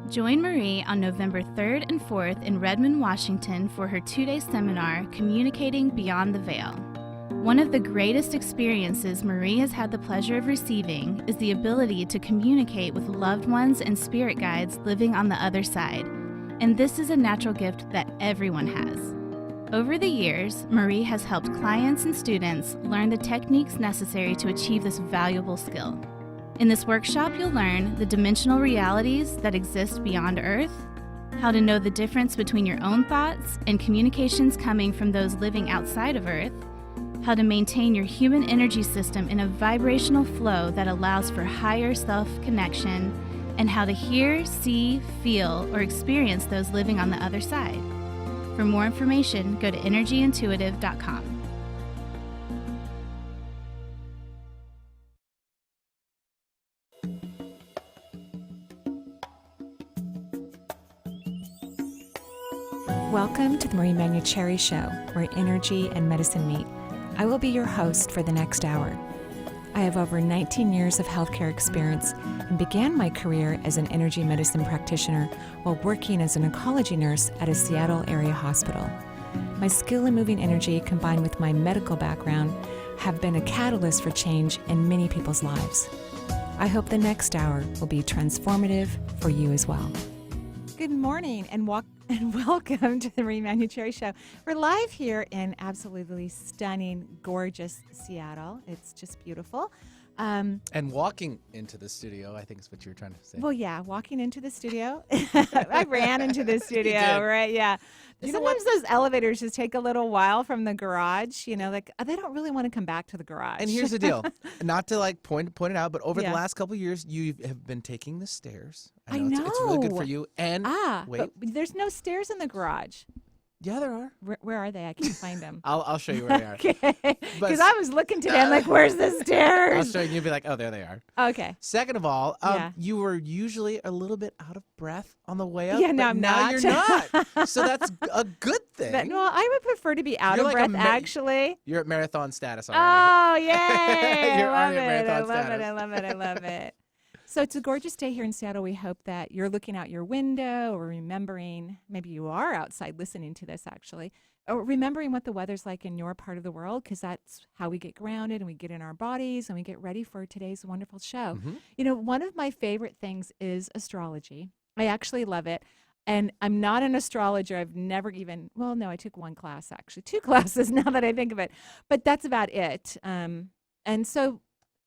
Join Marie on November 3rd and 4th in Redmond, Washington for her 2-day seminar, Communicating Beyond the Veil. One of the greatest experiences Marie has had the pleasure of receiving is the ability to communicate with loved ones and spirit guides living on the other side. And this is a natural gift that everyone has. Over the years, Marie has helped clients and students learn the techniques necessary to achieve this valuable skill. In this workshop, you'll learn the dimensional realities that exist beyond Earth, how to know the difference between your own thoughts and communications coming from those living outside of Earth, how to maintain your human energy system in a vibrational flow that allows for higher self-connection, and how to hear, see, feel, or experience those living on the other side. For more information, go to energyintuitive.com. Welcome to the Manuchehri Show, where energy and medicine meet. I will be your host for the next hour. I have over 19 years of healthcare experience and began my career as an energy medicine practitioner while working as an oncology nurse at a Seattle area hospital. My skill in moving energy combined with my medical background have been a catalyst for change in many people's lives. I hope the next hour will be transformative for you as well. Good morning and welcome to the Manuchehri Show. We're live here in absolutely stunning, gorgeous Seattle. It's just beautiful. And walking into the studio, I think is what you were trying to say. Well, yeah, walking into the studio. I ran into the studio, right? Yeah. Sometimes those elevators just take a little while from the garage, like they don't really want to come back to the garage. And here's the deal. Not to point it out, but over the last couple of years, you have been taking the stairs. I know. It's really good for you. And wait. But there's no stairs in the garage. Yeah, there are. Where are they? I can't find them. I'll show you where they are. Okay. Because I was looking today. I'm like, where's the stairs? I'll show you. You'll be like, oh, there they are. Okay. Second of all, you were usually a little bit out of breath on the way up. Yeah, now I'm not. You're not. So that's a good thing. I would prefer to be out of breath, actually. You're at marathon status already. Oh, yay. You're I love already at it. marathon status. I love it. So it's a gorgeous day here in Seattle. We hope that you're looking out your window or remembering, maybe you are outside listening to this actually, or remembering what the weather's like in your part of the world, because that's how we get grounded and we get in our bodies and we get ready for today's wonderful show. Mm-hmm. One of my favorite things is astrology. I actually love it. And I'm not an astrologer. I've never even, I took one class actually, 2 classes now that I think of it, but that's about it. And so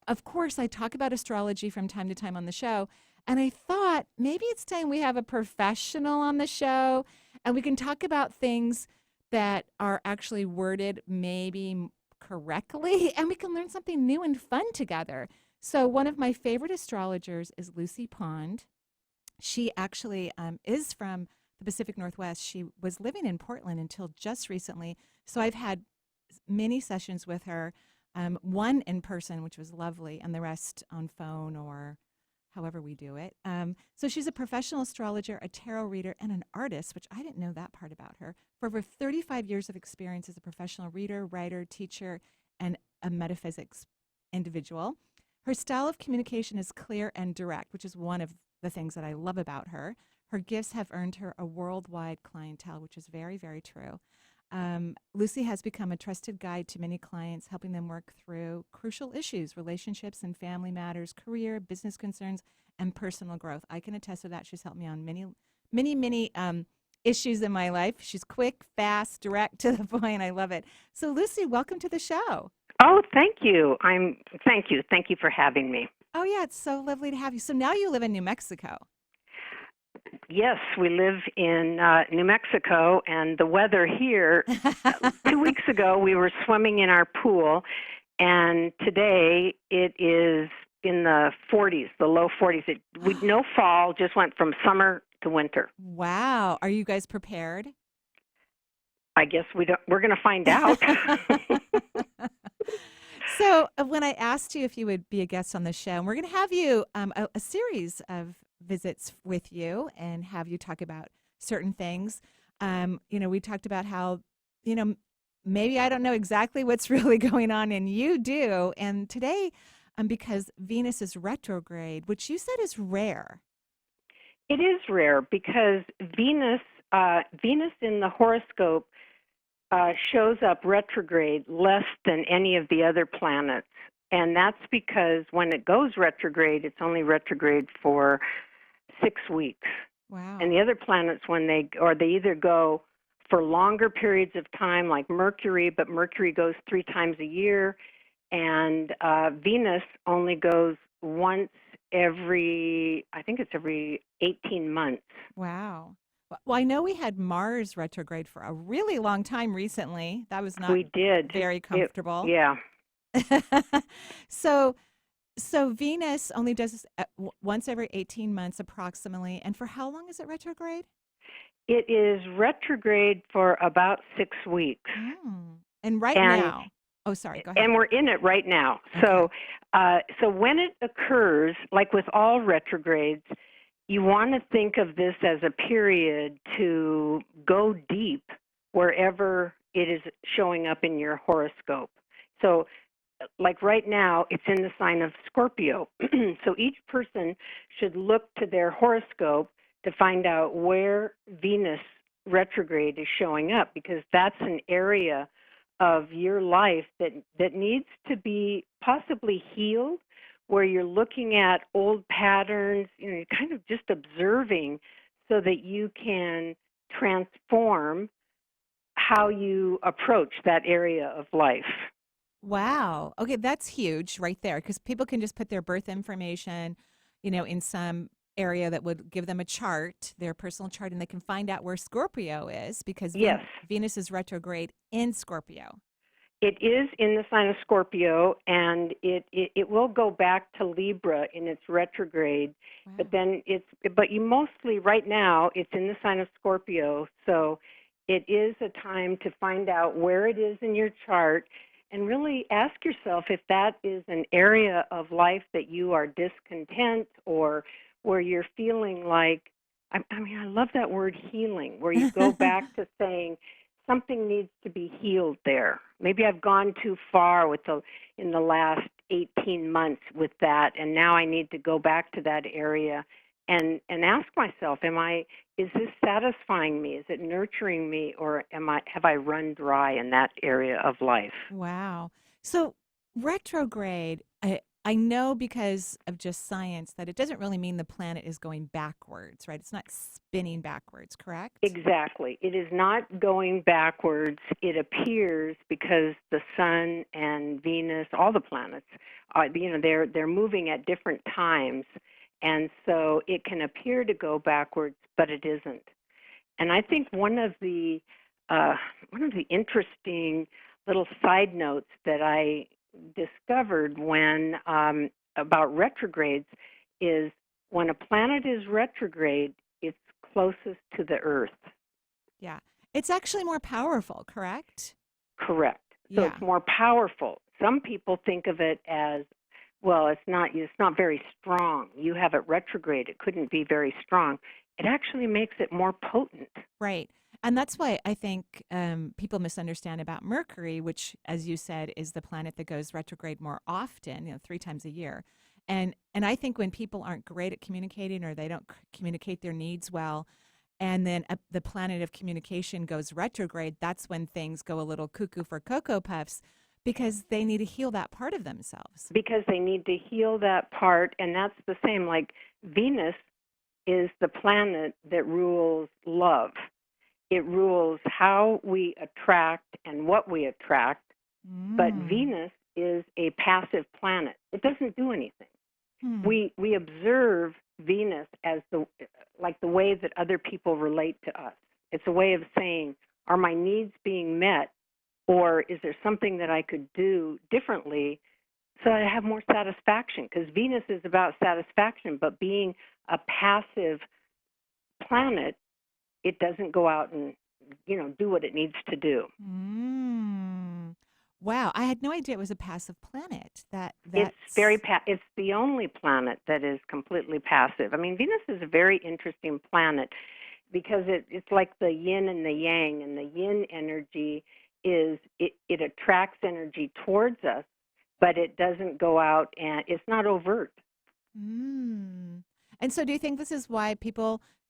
of course, I talk about astrology from time to time on the show, and I thought maybe it's time we have a professional on the show, and we can talk about things that are actually worded maybe correctly, and we can learn something new and fun together. So one of my favorite astrologers is Lucy Pond. She actually is from the Pacific Northwest. She was living in Portland until just recently, so I've had many sessions with her. One in person, which was lovely, and the rest on phone or however we do it. So she's a professional astrologer, a tarot reader, and an artist, which I didn't know that part about her. For over 35 years of experience as a professional reader, writer, teacher, and a metaphysics individual. Her style of communication is clear and direct, which is one of the things that I love about her. Her gifts have earned her a worldwide clientele, which is very, very true. Lucy has become a trusted guide to many clients, helping them work through crucial issues, relationships and family matters, career, business concerns, and personal growth. I can attest to that. She's helped me on many issues in my life. She's quick, fast, direct, to the point. I love it. So, Lucy, welcome to the show. Oh, thank you. Thank you. Thank you for having me. Oh, yeah, it's so lovely to have you. So now you live in New Mexico. Yes, we live in New Mexico, and the weather here, 2 weeks ago we were swimming in our pool, and today it is in the 40s, the low 40s. No fall, just went from summer to winter. Wow. Are you guys prepared? I guess we're going to find out. So when I asked you if you would be a guest on the show, and we're going to have you a series of visits with you and have you talk about certain things. We talked about how, maybe I don't know exactly what's really going on, and you do. And today, because Venus is retrograde, which you said is rare. It is rare because Venus in the horoscope shows up retrograde less than any of the other planets. And that's because when it goes retrograde, it's only retrograde for 6 weeks. Wow. And the other planets, they either go for longer periods of time, like Mercury, but Mercury goes 3 times a year, and Venus only goes once every 18 months. Wow. Well, I know we had Mars retrograde for a really long time recently. That was not We did. very comfortable. Yeah. So Venus only does this once every 18 months approximately. And for how long is it retrograde? It is retrograde for about 6 weeks. Oh. And now. Oh, sorry. Go ahead. And we're in it right now. Okay. So when it occurs, like with all retrogrades, you want to think of this as a period to go deep wherever it is showing up in your horoscope. So like right now, it's in the sign of Scorpio. So each person should look to their horoscope to find out where Venus retrograde is showing up, because that's an area of your life that needs to be possibly healed, where you're looking at old patterns, you're kind of just observing so that you can transform how you approach that area of life. Wow. Okay, that's huge right there, because people can just put their birth information, in some area that would give them a chart, their personal chart, and they can find out where Scorpio is, because Yes. Venus is retrograde in Scorpio. It is in the sign of Scorpio, and it will go back to Libra in its retrograde. Wow. But you mostly right now it's in the sign of Scorpio, so it is a time to find out where it is in your chart and really ask yourself if that is an area of life that you are discontent, or where you're feeling like, I love that word healing, where you go back to saying something needs to be healed there. Maybe I've gone too far in the last 18 months with that, and now I need to go back to that area and ask myself, is this satisfying me? Is it nurturing me, or have I run dry in that area of life? Wow. So retrograde, I know because of just science that it doesn't really mean the planet is going backwards, right? It's not spinning backwards, correct? Exactly. It is not going backwards. It appears because the sun and Venus, all the planets, they're moving at different times, and so it can appear to go backwards, but it isn't. And I think one of the interesting little side notes that I discovered when about retrogrades is when a planet is retrograde, it's closest to the Earth. Yeah. It's actually more powerful, correct? Correct. So It's more powerful. Some people think of it as, well, it's not very strong. You have it retrograde. It couldn't be very strong. It actually makes it more potent. Right. And that's why I think people misunderstand about Mercury, which, as you said, is the planet that goes retrograde more often, 3 times a year. And I think when people aren't great at communicating, or they don't communicate their needs well, and then the planet of communication goes retrograde, that's when things go a little cuckoo for Cocoa Puffs, because they need to heal that part of themselves. Because they need to heal that part, and that's the same. Like Venus is the planet that rules love. It rules how we attract and what we attract, but Venus is a passive planet. It doesn't do anything. We observe Venus as the way that other people relate to us. It's a way of saying, are my needs being met, or is there something that I could do differently so I have more satisfaction? Because Venus is about satisfaction, but being a passive planet, it doesn't go out and, do what it needs to do. Wow, I had no idea it was a passive planet. It's the only planet that is completely passive. I mean, Venus is a very interesting planet because it's like the yin and the yang, and the yin energy is it attracts energy towards us, but it doesn't go out, and it's not overt. And so do you think this is why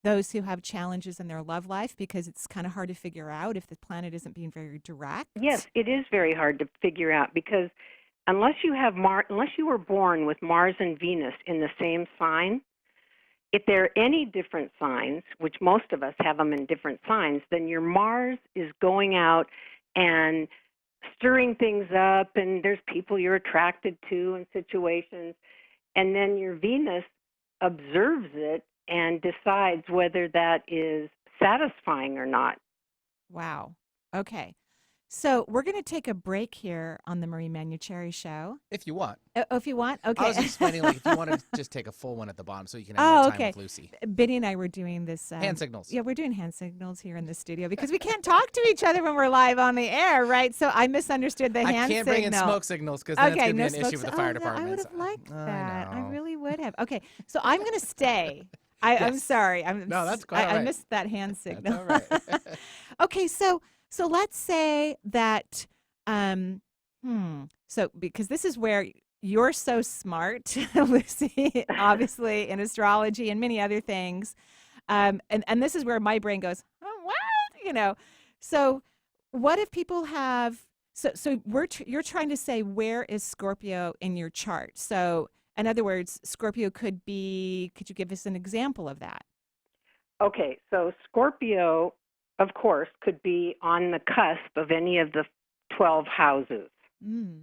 those who have challenges in their love life, because it's kind of hard to figure out if the planet isn't being very direct? Yes, it is very hard to figure out because unless you were born with Mars and Venus in the same sign, if there are any different signs, which most of us have them in different signs, then your Mars is going out and stirring things up, and there's people you're attracted to and situations, and then your Venus observes it and decides whether that is satisfying or not. Wow. Okay. So we're going to take a break here on the Marie Manuchehri Show. If you want. Oh, if you want? Okay. I was explaining, like, if you want to just take a full one at the bottom so you can have more time with Lucy. Biddy and I were doing this. Hand signals. Yeah, we're doing hand signals here in the studio because we can't talk to each other when we're live on the air, right? So I misunderstood the hand signal. I can't bring in smoke signals because then it's going to be an issue with the fire department. I would have liked that. I know. really would have. Okay, so I'm going to stay. I'm sorry. No, that's quite all right. I missed that hand signal. That's all right. Okay, so let's say that so because this is where you're so smart, Lucy, obviously in astrology and many other things. And this is where my brain goes, oh, what? So what if people have you're trying to say, where is Scorpio in your chart? So in other words, Scorpio could you give us an example of that? Okay, so Scorpio, of course, could be on the cusp of any of the 12 houses. Mm.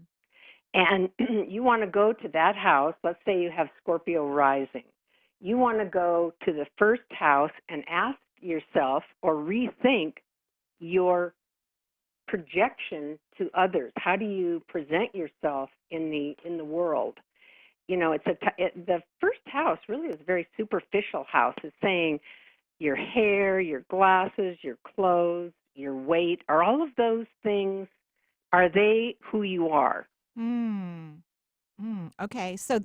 And you want to go to that house. Let's say you have Scorpio rising. You want to go to the first house and ask yourself or rethink your projection to others. How do you present yourself in the world? The first house really is a very superficial house. It's saying your hair, your glasses, your clothes, your weight. Are all of those things, are they who you are? Okay, so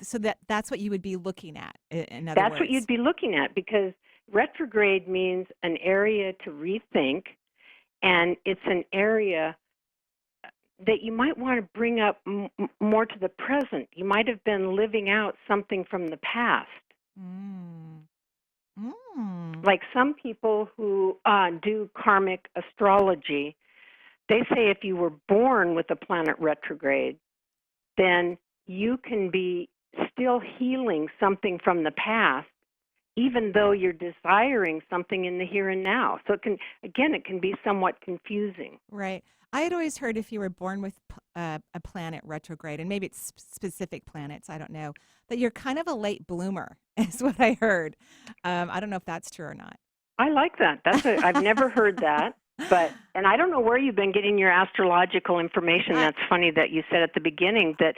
that's what you would be looking at. In other That's words, what you'd be looking at, because retrograde means an area to rethink, and it's an area that you might want to bring up more to the present. You might have been living out something from the past. Like some people who do karmic astrology, they say if you were born with a planet retrograde, then you can be still healing something from the past, even though you're desiring something in the here and now. So it can be somewhat confusing. Right. I had always heard if you were born with a planet retrograde, and maybe it's specific planets, I don't know, that you're kind of a late bloomer, is what I heard. I don't know if that's true or not. I like that. I've never heard that. And I don't know where you've been getting your astrological information. That's funny that you said at the beginning that.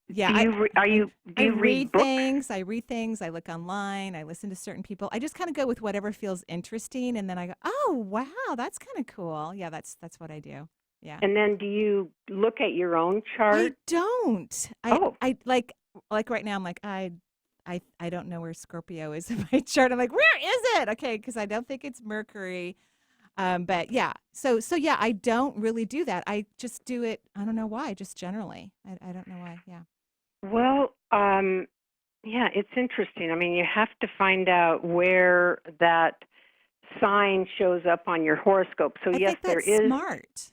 Do you read books? Things? I read things. I look online. I listen to certain people. I just kind of go with whatever feels interesting, and then I go, "Oh, wow, that's kind of cool." Yeah, that's what I do. Yeah. And then, do you look at your own chart? I don't. I like right now. I'm like I don't know where Scorpio is in my chart. I'm like, where is it? Okay, because I don't think it's Mercury. But yeah, so yeah, I don't really do that. I just do it. I don't know why. Just generally, I don't know why. Yeah. Well, yeah, it's interesting. I mean, you have to find out where that sign shows up on your horoscope. So yes, there is. Smart.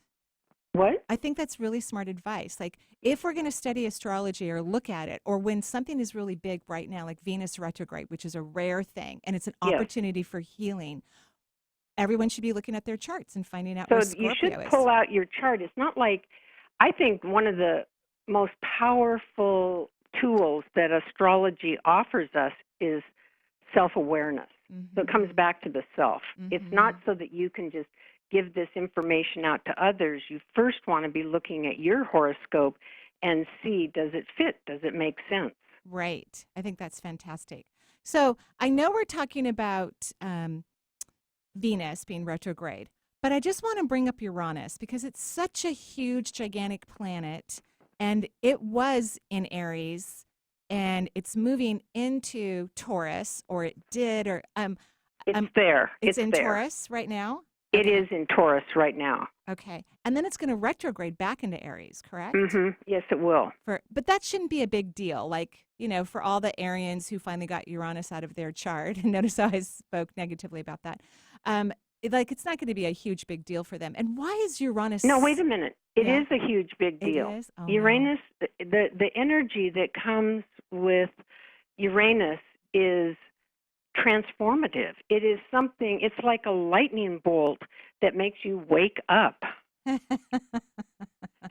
What? I think that's really smart advice. Like, if we're going to study astrology or look at it, or when something is really big right now, like Venus retrograde, which is a rare thing, and it's an opportunity for healing. Everyone should be looking at their charts and finding out where Scorpio is. So you should pull out your chart. It's not like, I think one of the most powerful tools that astrology offers us is self-awareness. So it comes back to the self. It's not so that you can just give this information out to others. You first want to be looking at your horoscope and see, does it fit? Does it make sense? Right. I think that's fantastic. So I know we're talking about Venus being retrograde, but I just want to bring up Uranus because it's such a huge, gigantic planet, and it was in Aries, and it's moving into Taurus, or it did, or it's there. It's in there. Taurus right now. It is in Taurus right now. Okay. And then it's going to retrograde back into Aries, correct? Yes, it will. But that shouldn't be a big deal. Like, for all the Arians who finally got Uranus out of their chart, and notice how I spoke negatively about that. It's not going to be a huge big deal for them. And why is Uranus? No, wait a minute. It Yeah. is a huge big deal. It is? Oh, Uranus, the energy that comes with Uranus is transformative. It is something, it's like a lightning bolt that makes you wake up. no.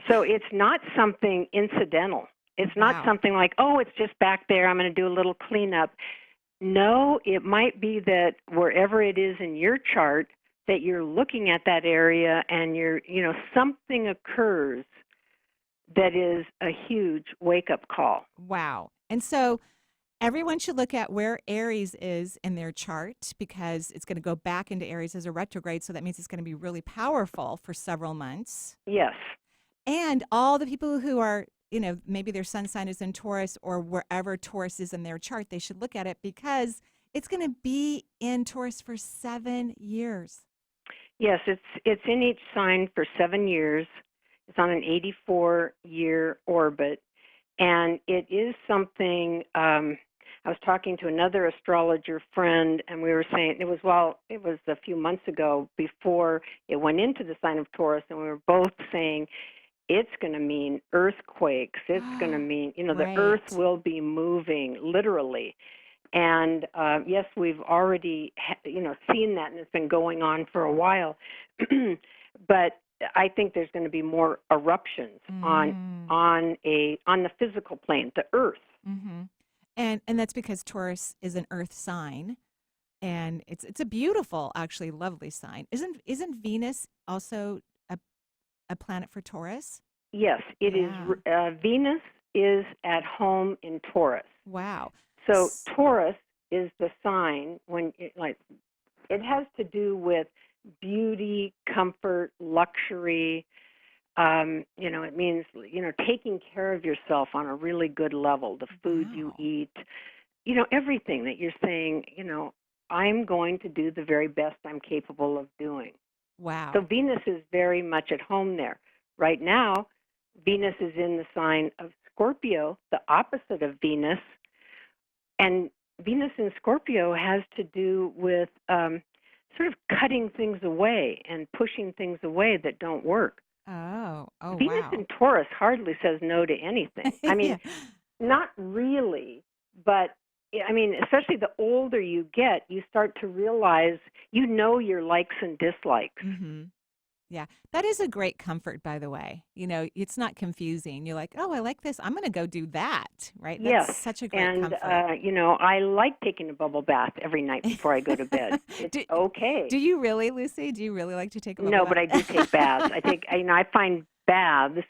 So it's not something incidental. It's not something like, oh, it's just back there, I'm going to do a little cleanup. No, it might be that wherever it is in your chart that you're looking at that area and something occurs that is a huge wake-up call. Wow. And so everyone should look at where Aries is in their chart because it's going to go back into Aries as a retrograde. So that means it's going to be really powerful for several months. Yes. And all the people who are, maybe their sun sign is in Taurus or wherever Taurus is in their chart, they should look at it because it's going to be in Taurus for 7 years. Yes, it's in each sign for 7 years. It's on an 84-year orbit. And it is something, I was talking to another astrologer friend, and we were saying, it was a few months ago before it went into the sign of Taurus, and we were both saying, it's going to mean earthquakes. It's going to mean, the earth will be moving, literally. And yes, we've already, seen that, and it's been going on for a while. But I think there's going to be more eruptions on the physical plane, the Earth. Mm-hmm. And that's because Taurus is an Earth sign, and it's a beautiful, actually lovely sign. Isn't Venus also a planet for Taurus? Yes, it is. Venus is at home in Taurus. Wow. So Taurus is the sign when it has to do with beauty, comfort, luxury. It means, taking care of yourself on a really good level, the food you eat, everything that you're saying, I'm going to do the very best I'm capable of doing. Wow. So Venus is very much at home there. Right now, Venus is in the sign of Scorpio, the opposite of Venus. And Venus in Scorpio has to do with sort of cutting things away and pushing things away that don't work. Oh, Venus wow. in Taurus hardly says no to anything. I mean, not really, but especially the older you get, you start to realize your likes and dislikes. Mm-hmm. Yeah, that is a great comfort, by the way. It's not confusing. You're like, oh, I like this. I'm going to go do that, right? That's such a great comfort. And, I like taking a bubble bath every night before I go to bed. It's okay. Do you really, Lucy? Do you really like to take a bubble bath? No, but I do take baths. I find baths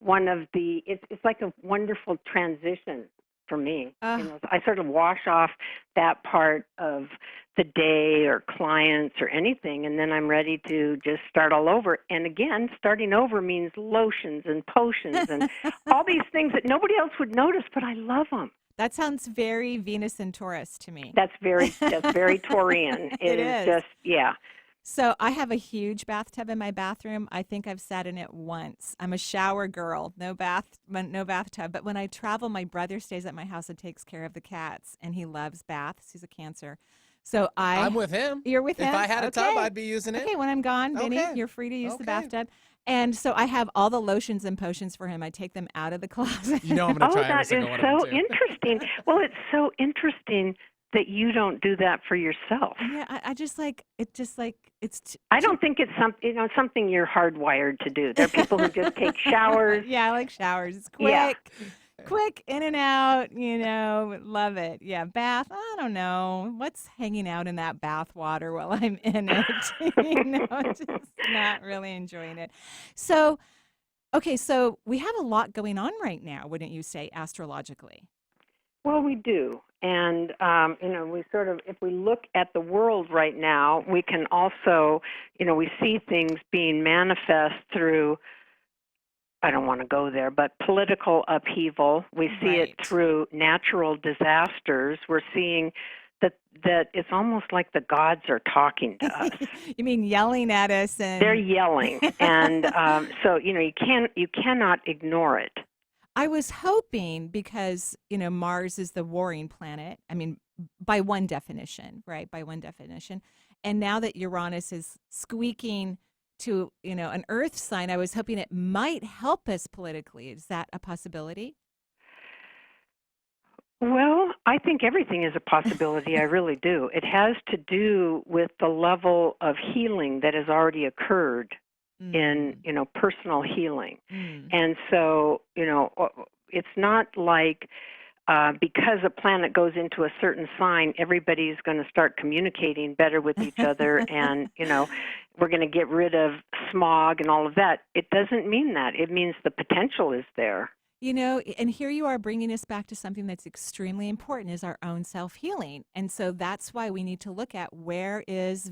it's like a wonderful transition for me. I sort of wash off that part of the day or clients or anything, and then I'm ready to just start all over. And again, starting over means lotions and potions and all these things that nobody else would notice, but I love them. That sounds very Venus and Taurus to me. That's very Taurian. It is just, yeah. So I have a huge bathtub in my bathroom. I think I've sat in it once. I'm a shower girl, no bathtub. But when I travel, my brother stays at my house and takes care of the cats, and he loves baths. He's a Cancer. So I'm with him. You're with him? If I had a tub, I'd be using it. Okay, when I'm gone, Vinny, you're free to use the bathtub. And so I have all the lotions and potions for him. I take them out of the closet. I'm going to try every single one of them, too. That is so interesting. Well, it's so interesting that you don't do that for yourself. Yeah, I just like it's. I don't think it's something you're hardwired to do. There are people who just take showers. Yeah, I like showers. It's quick, quick in and out. Love it. Yeah, bath. I don't know what's hanging out in that bath water while I'm in it. Just not really enjoying it. So, okay, so we have a lot going on right now, wouldn't you say, astrologically? Well, we do. And, we sort of, if we look at the world right now, we can also, we see things being manifest through, I don't want to go there, but political upheaval. We see it through natural disasters. We're seeing that it's almost like the gods are talking to us. You mean yelling at us? And they're yelling, and so you cannot ignore it. I was hoping, because Mars is the warring planet. I mean, by one definition, right? By one definition, and now that Uranus is squeaking to an Earth sign, I was hoping it might help us politically. Is that a possibility? Well, I think everything is a possibility. I really do. It has to do with the level of healing that has already occurred in, personal healing. And so, it's not like because a planet goes into a certain sign, everybody's going to start communicating better with each other and, we're going to get rid of smog and all of that. It doesn't mean that. It means the potential is there. And here you are bringing us back to something that's extremely important, is our own self-healing. And so that's why we need to look at where's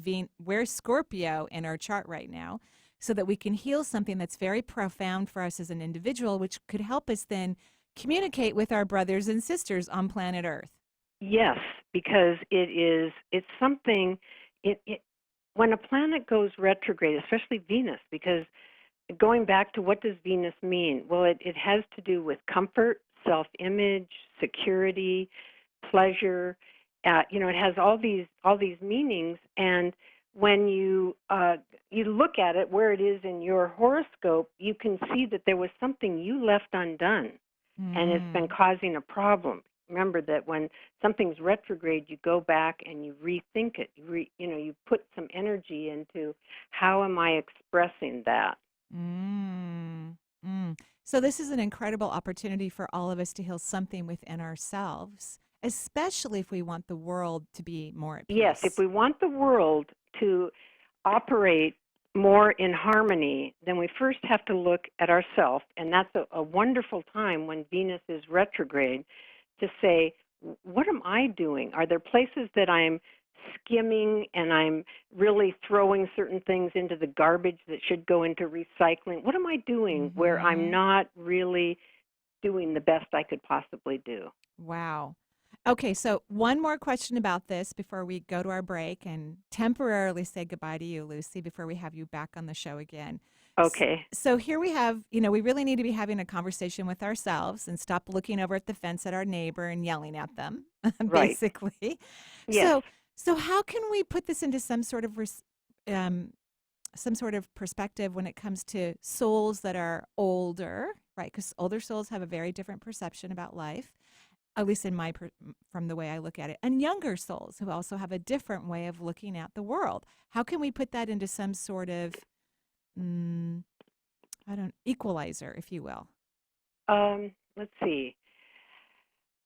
Scorpio in our chart right now, so that we can heal something that's very profound for us as an individual, which could help us then communicate with our brothers and sisters on planet Earth. Yes, because it's something, when a planet goes retrograde, especially Venus, because going back to what does Venus mean? Well, it has to do with comfort, self-image, security, pleasure. It has all these meanings, and when you look at it where it is in your horoscope, you can see that there was something you left undone, and it's been causing a problem. Remember that when something's retrograde, you go back and you rethink it. You put some energy into how am I expressing that. So this is an incredible opportunity for all of us to heal something within ourselves, especially if we want the world to be more at peace. Yes, if we want the world to operate more in harmony, then we first have to look at ourselves, and that's a wonderful time when Venus is retrograde to say, what am I doing? Are there places that I'm skimming and I'm really throwing certain things into the garbage that should go into recycling? What am I doing where I'm not really doing the best I could possibly do? Wow. Okay, so one more question about this before we go to our break and temporarily say goodbye to you, Lucy, before we have you back on the show again. Okay. So here we have, we really need to be having a conversation with ourselves and stop looking over at the fence at our neighbor and yelling at them, basically. Yes. So how can we put this into some sort of perspective when it comes to souls that are older, right? Because older souls have a very different perception about life, at least from the way I look at it, and younger souls who also have a different way of looking at the world. How can we put that into some sort of equalizer, if you will? Let's see.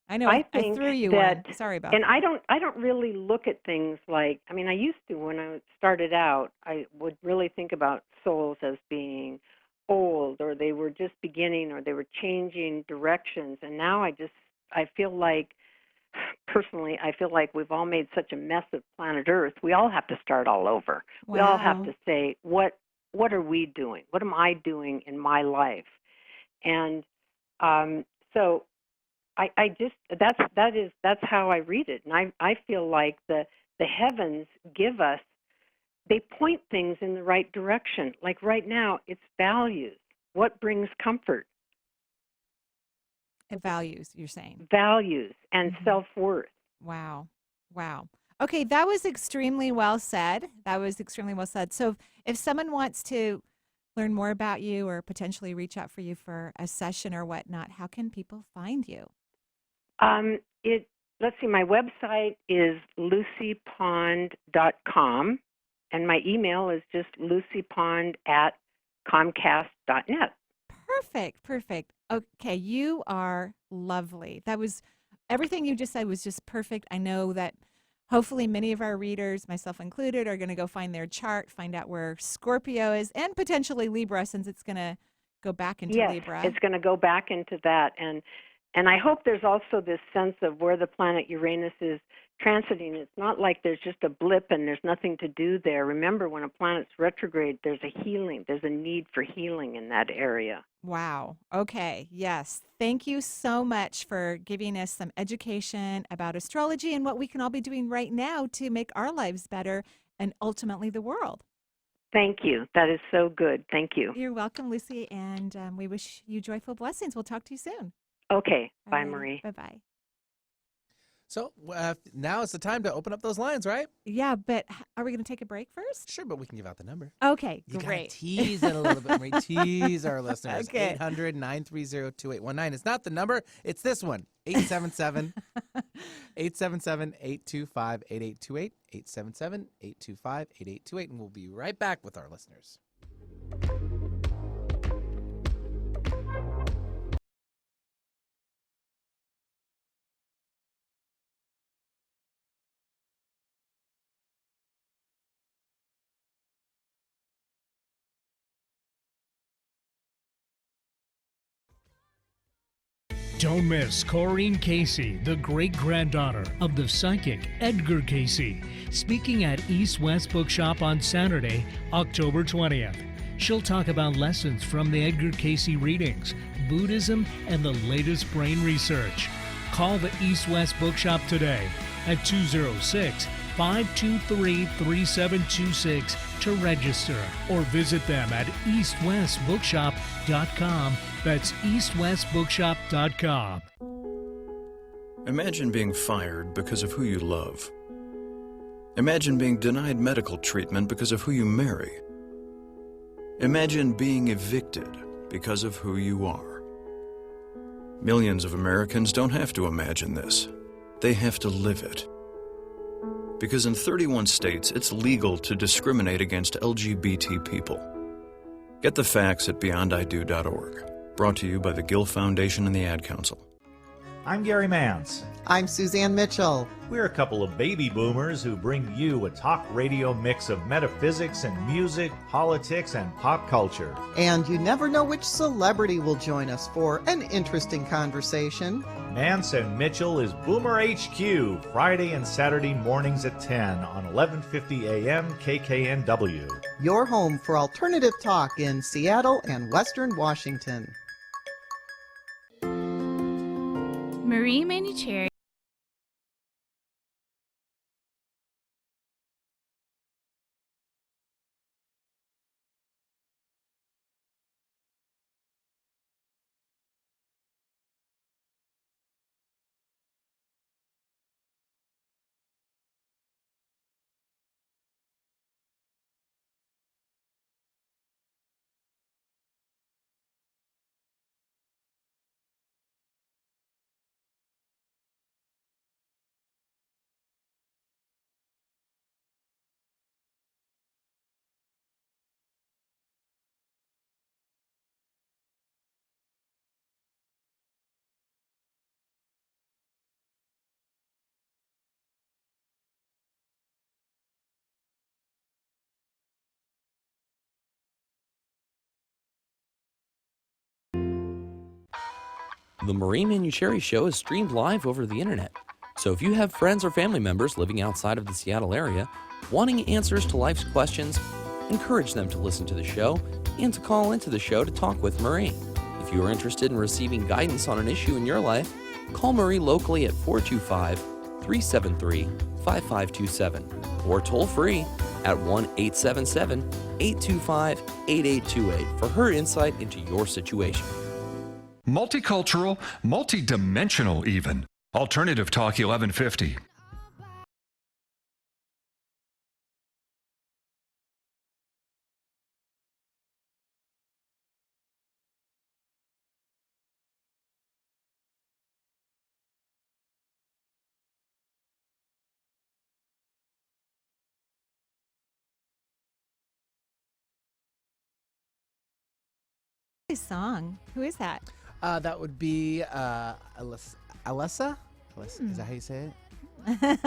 I know I threw you one. Sorry about that. And I don't really look at things like, I used to when I started out. I would really think about souls as being old, or they were just beginning, or they were changing directions. And now I feel like, personally, we've all made such a mess of planet Earth. We all have to start all over. Wow. We all have to say, what are we doing? What am I doing in my life? And so that's how I read it. And I feel like the heavens give us, they point things in the right direction. Like right now, it's values. What brings comfort? Values, you're saying. Values and self-worth. Wow. Okay, that was extremely well said. So if someone wants to learn more about you or potentially reach out for you for a session or whatnot, how can people find you? Let's see, my website is lucypond.com, and my email is just lucypond@comcast.net. Perfect. Okay, you are lovely. That was everything you just said was just perfect. I know that hopefully many of our readers, myself included, are going to go find their chart, find out where Scorpio is, and potentially Libra, since it's going to go back into Libra. Yes, it's going to go back into that. And I hope there's also this sense of where the planet Uranus is transiting. It's not like there's just a blip and there's nothing to do there. Remember, when a planet's retrograde, there's a need for healing in that area. Wow. Okay. Yes. Thank you so much for giving us some education about astrology and what we can all be doing right now to make our lives better and ultimately the world. Thank you. That is so good. Thank you. You're welcome, Lucy, and we wish you joyful blessings. We'll talk to you soon. Okay. Bye, Alrighty. Marie. Bye-bye. So now it's the time to open up those lines, right? Yeah, but are we going to take a break first? Sure, but we can give out the number. Okay, You gotta great. tease it a little bit, Marie. Tease our listeners. Okay. 800-930-2819. It's not the number. It's this one. 877 877-825-8828. 877-825-8828. And we'll be right back with our listeners. Don't miss Corinne Casey, the great-granddaughter of the psychic Edgar Casey, speaking at East West Bookshop on Saturday, October 20th. She'll talk about lessons from the Edgar Casey readings, Buddhism, and the latest brain research. Call the East West Bookshop today at 206-523-3726 to register, or visit them at eastwestbookshop.com. That's eastwestbookshop.com. Imagine being fired because of who you love. Imagine being denied medical treatment because of who you marry. Imagine being evicted because of who you are. Millions of Americans don't have to imagine this. They have to live it. Because in 31 states, it's legal to discriminate against LGBT people. Get the facts at beyondido.org. Brought to you by the Gill Foundation and the Ad Council. I'm Gary Mance. I'm Suzanne Mitchell. We're a couple of baby boomers who bring you a talk radio mix of metaphysics and music, politics, and pop culture. And you never know which celebrity will join us for an interesting conversation. Mance and Mitchell is Boomer HQ, Friday and Saturday mornings at 10 on 1150 AM KKNW. Your home for alternative talk in Seattle and Western Washington. Marie Manuchehri. The Marie Manuchehri Show is streamed live over the internet. So if you have friends or family members living outside of the Seattle area, wanting answers to life's questions, encourage them to listen to the show and to call into the show to talk with Marie. If you are interested in receiving guidance on an issue in your life, call Marie locally at 425-373-5527 or toll free at 1-877-825-8828 for her insight into your situation. Multicultural, multidimensional even. Alternative Talk 1150. Song. Who is that? That would be Alessa? Is that how you say it?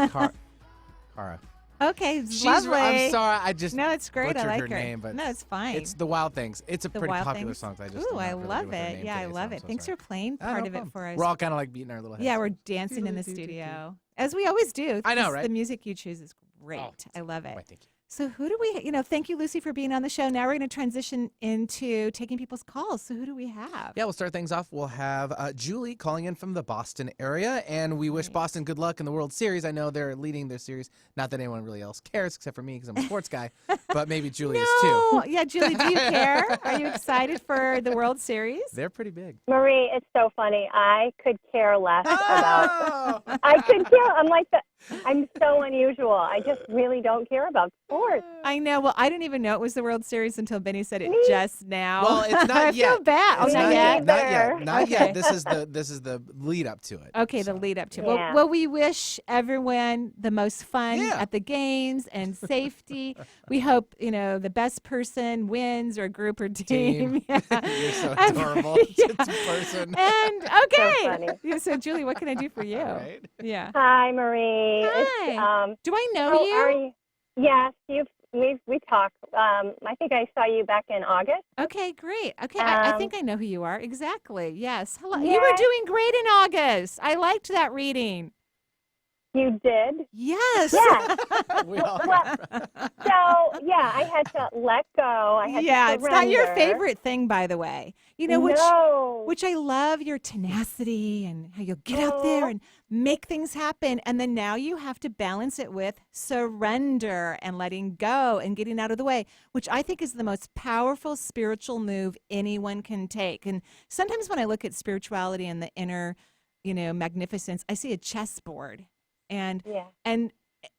Cara. Okay, it's lovely. I'm sorry, I just no, it's great. I butchered like her name, but no, it's fine. it's The Wild Things. It's a The pretty Wild popular Things. song. I just Ooh, am I not really love good with her it. name Yeah, I today, love so I'm it. so Thanks sorry. for playing No part of it problem. for us. We're all kind of like beating our little heads. Yeah, we're dancing in the studio, as we always do. I know, 'cause right? The music you choose is great. Oh, I love it. why, thank you. So who do we, thank you, Lucy, for being on the show. Now we're going to transition into taking people's calls. So who do we have? Yeah, we'll start things off. We'll have Julie calling in from the Boston area, and we wish Boston good luck in the World Series. I know they're leading their series. Not that anyone really else cares except for me because I'm a sports guy, but maybe Julie is too. Yeah, Julie, do you care? Are you excited for the World Series? They're pretty big. Marie, it's so funny. I could care less Oh! about. I could care. I'm so unusual. I just really don't care about sports. I know. Well, I didn't even know it was the World Series until Benny said it just now. Well, it's not I yet. feel bad. It's not yet. Not yet. Not Okay. yet. This is the lead up to it. Okay, the lead up to it. Yeah. Well, we wish everyone the most fun Yeah. at the games and safety. We hope, the best person wins or group or team. Yeah. You're so adorable. Yeah. It's a person. And So okay. funny. Yeah, so Julie, what can I do for you? Right? Yeah. Hi, Marie. Hi. Do I know how you? are you? Yes, we talk. I think I saw you back in August. Okay, great. Okay, I Um, think I know who you are. Exactly. Yes. Hello. You Yes. were doing great in August. I liked that reading. You did? Yes. Yes. We all So, yeah, I had to let go. I had Yeah, to it's not your surrender. favorite thing, by the way. No. Which I love your tenacity and how you'll get out there and make things happen. And then now you have to balance it with surrender and letting go and getting out of the way, which I think is the most powerful spiritual move anyone can take. And sometimes when I look at spirituality and the inner, magnificence, I see a chessboard. And Yeah. and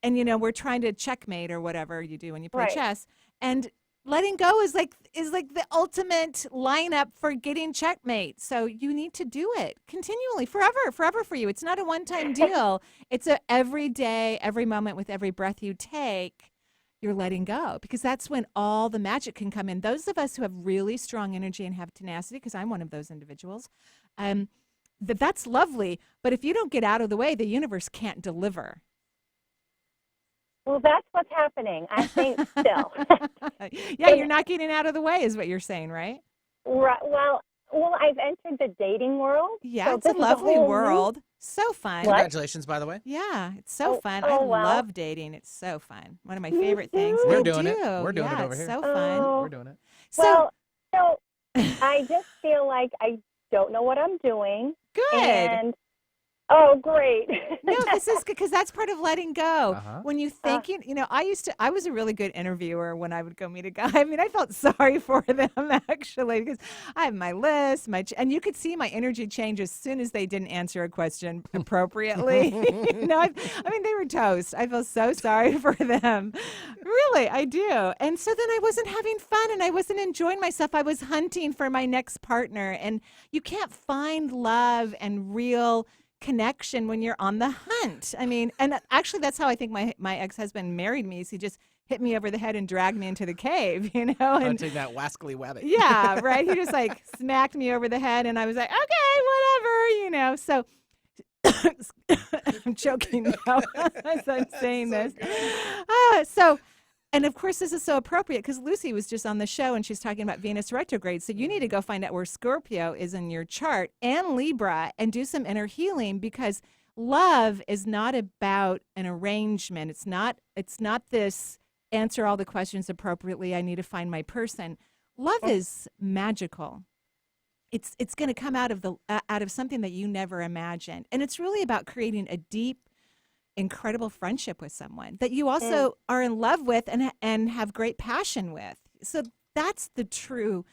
we're trying to checkmate or whatever you do when you play Right. chess. And letting go is like the ultimate lineup for getting checkmate. So you need to do it continually, forever for you. It's not a one-time deal. It's a every day, every moment, with every breath you take, you're letting go, because that's when all the magic can come in. Those of us who have really strong energy and have tenacity, because I'm one of those individuals, that's lovely. But if you don't get out of the way, the universe can't deliver. Well, that's what's happening, I think, still. Yeah, you're not getting out of the way is what you're saying, right? Right. Well, I've entered the dating world. Yeah, so it's this a is lovely whole new- world. So fun. What? Congratulations, by the way. Yeah, it's so fun. oh, I wow. love dating. It's so fun. One of my Me favorite things. too. We're I doing it. do. We're doing it Yeah, over it's here. so fun. Oh. We're doing it. So So I just feel like I don't know what I'm doing. good. And oh, great. No, this is because that's part of letting go. Uh-huh. When you think, I was a really good interviewer when I would go meet a guy. I mean, I felt sorry for them actually, because I have my list, and you could see my energy change as soon as they didn't answer a question appropriately. I mean, they were toast. I feel so sorry for them. Really, I do. And so then I wasn't having fun and I wasn't enjoying myself. I was hunting for my next partner, and you can't find love and real connection when you're on the hunt. I mean, and actually that's how I think my ex-husband married me. Is he just hit me over the head and dragged me into the cave, and Hunting that wascally wabbit. yeah, right. He just like smacked me over the head, and I was like, okay, whatever, So I'm choking now as I'm saying this. And of course, this is so appropriate because Lucy was just on the show and she's talking about Venus retrograde. So you need to go find out where Scorpio is in your chart and Libra and do some inner healing, because love is not about an arrangement. It's not this answer all the questions appropriately. I need to find my person. Love is magical. It's going to come out of something that you never imagined. And it's really about creating a deep, incredible friendship with someone that you also are in love with and have great passion with. So that's the true,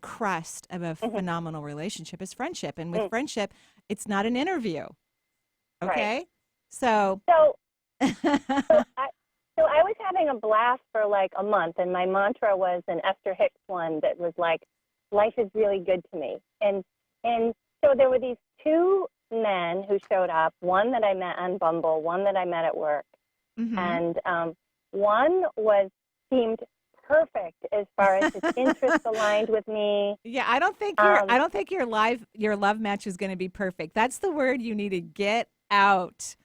crust of a phenomenal relationship is friendship. And with friendship, it's not an interview. Okay? Right. So I was having a blast for like a month, and my mantra was an Esther Hicks one that was like, life is really good to me. And so there were these two men who showed up, one that I met on Bumble, one that I met at work. mhm. And one seemed perfect as far as his interests aligned with me. Yeah, I don't think your love match is going to be perfect. That's the word you need to get out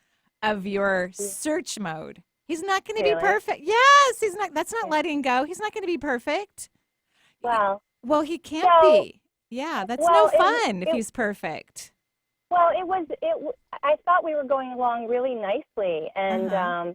of your search mode. He's not going to be Really? perfect. Yes, he's not. That's not letting go. He's not going to be perfect. Well, Well, he can't so, be. Yeah, that's no well, fun if he's perfect. well, I thought we were going along really nicely, and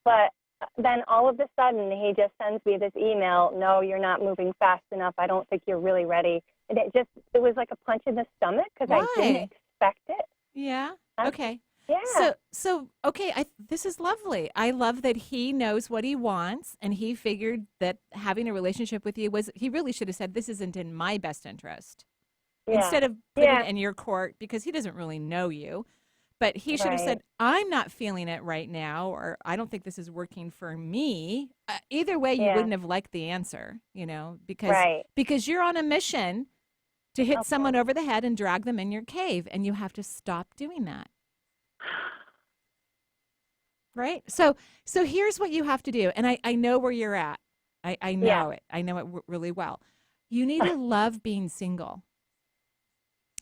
but then all of a sudden he just sends me this email. No, you're not moving fast enough. I don't think you're really ready. And it was like a punch in the stomach because I didn't expect it. Yeah. Okay. Yeah. So okay, this is lovely. I love that he knows what he wants, and he figured that having a relationship with you he really should have said, this isn't in my best interest. Yeah. Instead of putting it in your court, because he doesn't really know you. But he should have said, I'm not feeling it right now, or I don't think this is working for me. Either way, you wouldn't have liked the answer, because you're on a mission to hit someone over the head and drag them in your cave, and you have to stop doing that. Right? So here's what you have to do, and I know where you're at. I know it. I know it really well. You need to love being single.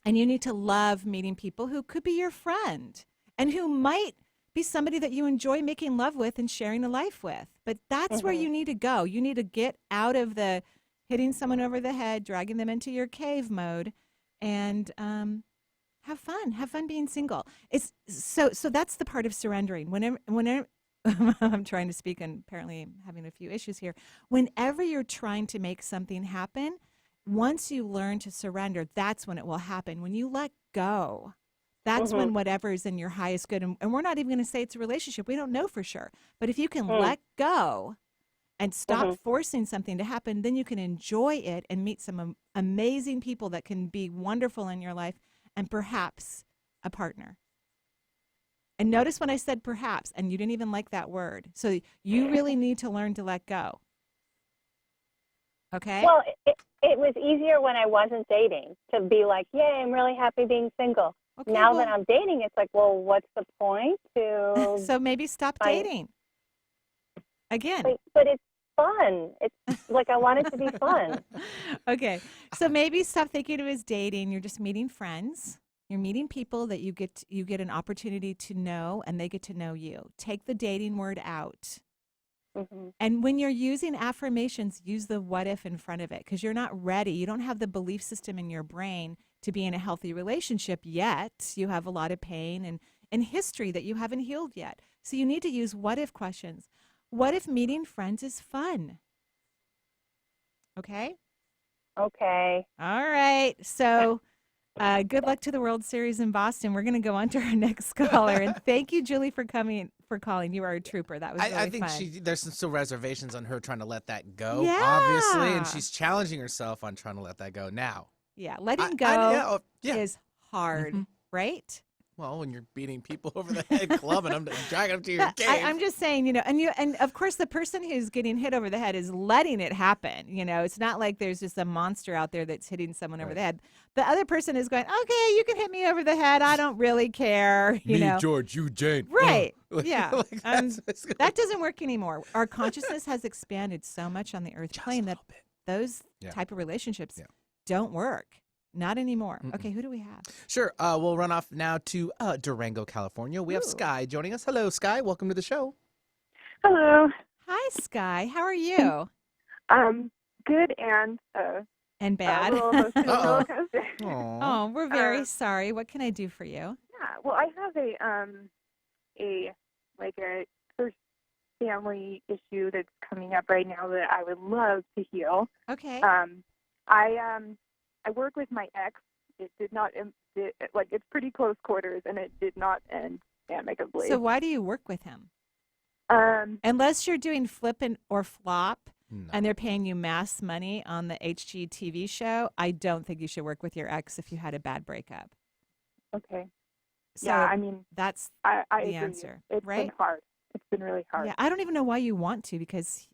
And you need to love meeting people who could be your friend and who might be somebody that you enjoy making love with and sharing a life with. But that's where you need to go. You need to get out of the hitting someone over the head, dragging them into your cave mode, and have fun. Have fun being single. It's so that's the part of surrendering. Whenever I'm trying to speak, and apparently I'm having a few issues here. Whenever you're trying to make something happen, once you learn to surrender, that's when it will happen. When you let go, that's when whatever is in your highest good, and we're not even going to say it's a relationship. We don't know for sure. But if you can let go and stop forcing something to happen, then you can enjoy it and meet some amazing people that can be wonderful in your life, and perhaps a partner. And notice when I said perhaps, and you didn't even like that word. So you really need to learn to let go. Okay? Well, it was easier when I wasn't dating to be like, yay, I'm really happy being single. Okay, now that I'm dating, it's like, well, what's the point to... So maybe stop dating. Again. But it's fun. It's like I want it to be fun. Okay. So maybe stop thinking of it as dating. You're just meeting friends. You're meeting people that you get an opportunity to know, and they get to know you. Take the dating word out. And when you're using affirmations, use the what if in front of it, because you're not ready. You don't have the belief system in your brain to be in a healthy relationship yet. You have a lot of pain and history that you haven't healed yet. So you need to use what if questions. What if meeting friends is fun? Okay? Okay. All right. So good luck to the World Series in Boston. We're going to go on to our next caller. And thank you, Julie, for calling. You are a trooper. That was really I think fun. there's some still reservations on her trying to let that go, Yeah. obviously, and she's challenging herself on trying to let that go now. Yeah, letting go yeah. is hard, right? Well, when you're beating people over the head, clubbing them, dragging them to your cave. I'm just saying, and of course the person who's getting hit over the head is letting it happen. It's not like there's just a monster out there that's hitting someone over the head. The other person is going, okay, you can hit me over the head. I don't really care. George, you Jane. Right. Yeah. That doesn't work anymore. Our consciousness has expanded so much on the earth plane that those type of relationships don't work. Not anymore. Okay, who do we have? Sure. We'll run off now to Durango, California. We have Sky joining us. Hello, Sky. Welcome to the show. Hello. Hi, Sky. How are you? Good and bad. Roller coaster. Oh, we're very sorry. What can I do for you? Yeah. Well, I have a first family issue that's coming up right now that I would love to heal. Okay. I work with my ex. It did not, it's pretty close quarters, and it did not end amicably. So why do you work with him? Unless you're doing flip or flop, and they're paying you mass money on the HGTV show, I don't think you should work with your ex if you had a bad breakup. Okay. So yeah, I mean, that's the agree. Answer. It's right? been hard. It's been really hard. Yeah, I don't even know why you want to, because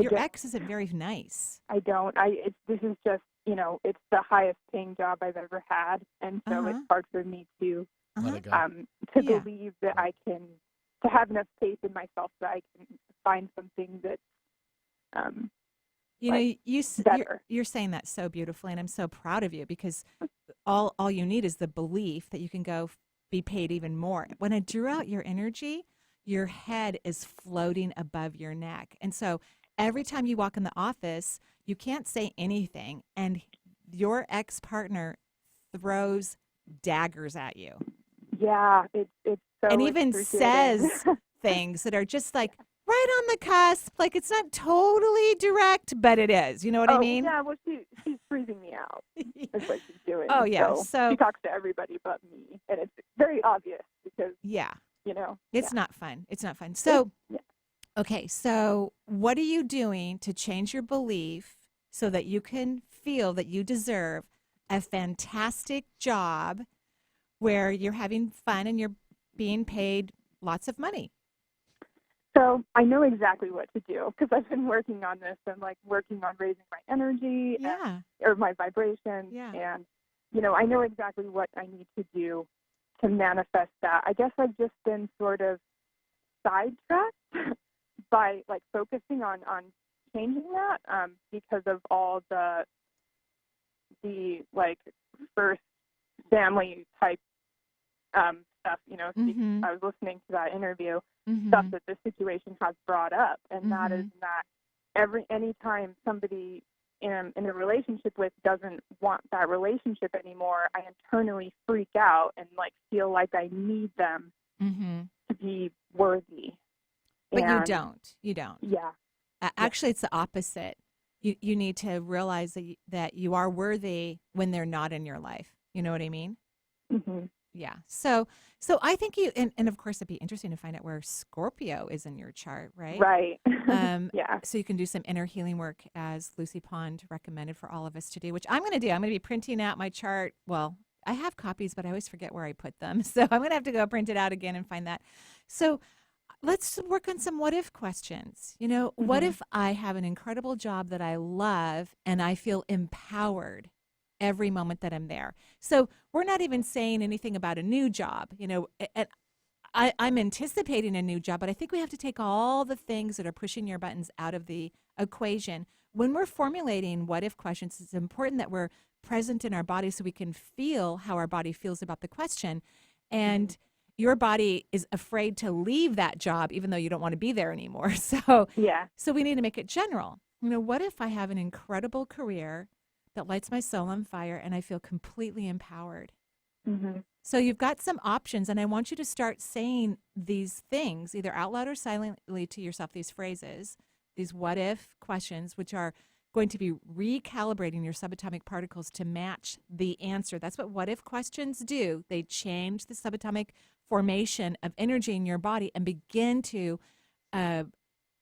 your ex isn't very nice. I don't. This is just, it's the highest paying job I've ever had, and so it's hard for me to believe that I can, to have enough faith in myself that I can find something that, you're saying that so beautifully, and I'm so proud of you, because all you need is the belief that you can go be paid even more. When I drew out your energy, your head is floating above your neck. And so every time you walk in the office, you can't say anything, and your ex-partner throws daggers at you. Yeah, it's so And even excruciating. says things that are just like right on the cusp. Like it's not totally direct, but it is. You know what I mean? Yeah, well, she's freezing me out. That's what she's doing. Oh, yeah. So she talks to everybody but me, and it's very obvious because, yeah, it's not fun. It's not fun. So, okay, so what are you doing to change your belief so that you can feel that you deserve a fantastic job where you're having fun and you're being paid lots of money? So I know exactly what to do because I've been working on this and like working on raising my energy or my vibration. Yeah. And, I know exactly what I need to do to manifest that. I guess I've just been sort of sidetracked by like focusing on changing that because of all the like first family type stuff, I was listening to that interview, stuff that this situation has brought up, and that is that anytime somebody in a relationship with doesn't want that relationship anymore, I internally freak out and like feel like I need them to be worthy. But you don't. Yeah. Actually, it's the opposite. You need to realize that you are worthy when they're not in your life. You know what I mean? Mm-hmm. Yeah. So I think and of course it'd be interesting to find out where Scorpio is in your chart, right? Right. Yeah. So you can do some inner healing work as Lucy Pond recommended for all of us to do, which I'm going to do. I'm going to be printing out my chart. Well, I have copies, but I always forget where I put them. So I'm going to have to go print it out again and find that. So let's work on some what if questions. What if I have an incredible job that I love and I feel empowered every moment that I'm there? So we're not even saying anything about a new job. And I'm anticipating a new job, but I think we have to take all the things that are pushing your buttons out of the equation. When we're formulating what if questions, it's important that we're present in our body so we can feel how our body feels about the question. And your body is afraid to leave that job, even though you don't want to be there anymore. So we need to make it general. What if I have an incredible career that lights my soul on fire and I feel completely empowered? So you've got some options, and I want you to start saying these things, either out loud or silently to yourself, these phrases, these what if questions, which are going to be recalibrating your subatomic particles to match the answer. That's what if questions do. They change the subatomic formation of energy in your body and begin to